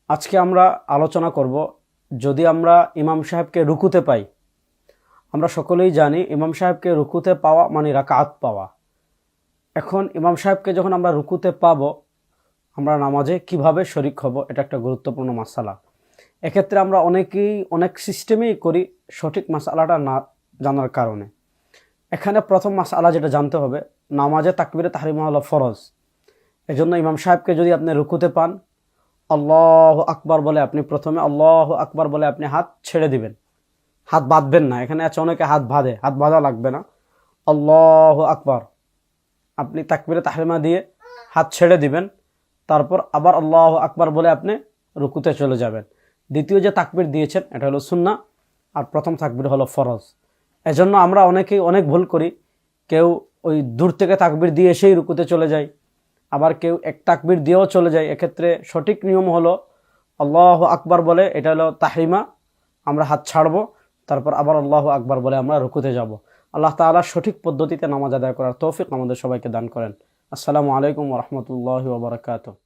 আজকে আমরা আলোচনা করব, যদি আমরা ইমাম সাহেবকে রুকুতে পাই। আমরা সকলেই জানি ইমাম সাহেবকে রুকুতে পাওয়া মানে রাকাত পাওয়া। এখন ইমাম সাহেবকে যখন আমরা রুকুতে পাব, আমরা নামাজে কিভাবে শরিক হব, এটা একটা গুরুত্বপূর্ণ মাসালা। এক্ষেত্রে আমরা অনেকেই অনেক সিস্টেমেই করি সঠিক মাসালাটা না জানার কারণে। এখানে প্রথম মাসালা যেটা জানতে হবে, নামাজে তাকবীরে তাহরিমা হলো ফরজ। এজন্য ইমাম সাহেবকে যদি আপনি রুকুতে পান, আল্লাহু আকবার বলে আপনি প্রথমে আল্লাহু আকবার বলে আপনি হাত ছেড়ে দিবেন, হাত বাঁধবেন না। এখানে আছে অনেকে হাত বাঁধে, হাত বাঁধা লাগবে না। আল্লাহু আকবার আপনি তাকবীরে তাহরিমা দিয়ে হাত ছেড়ে দিবেন, তারপর আবার আল্লাহু আকবার বলে আপনি রুকুতে চলে যাবেন। দ্বিতীয় যে তাকবীর দিয়েছেন এটা হলো সুন্নাহ, আর প্রথম তাকবীর হলো ফরজ। এজন্য আমরা অনেকেই অনেক ভুল করি। কেউ ওই দূর থেকে তাকবীর দিয়ে এসেই রুকুতে চলে যায়, আবার কেউ এক তাকবীর দিয়েও চলে যায়। এক্ষেত্রে সঠিক নিয়ম হলো আল্লাহু আকবার বলে, এটা হলো তাহরিমা, আমরা হাত ছাড়বো, তারপর আবার আল্লাহু আকবার বলে আমরা রুকুতে যাব। আল্লাহ তাআলা সঠিক পদ্ধতিতে নামাজ আদায় করার তৌফিক আমাদের সবাইকে দান করেন। আসসালামু আলাইকুম ওয়া রাহমাতুল্লাহি ওয়া বারাকাতুহু।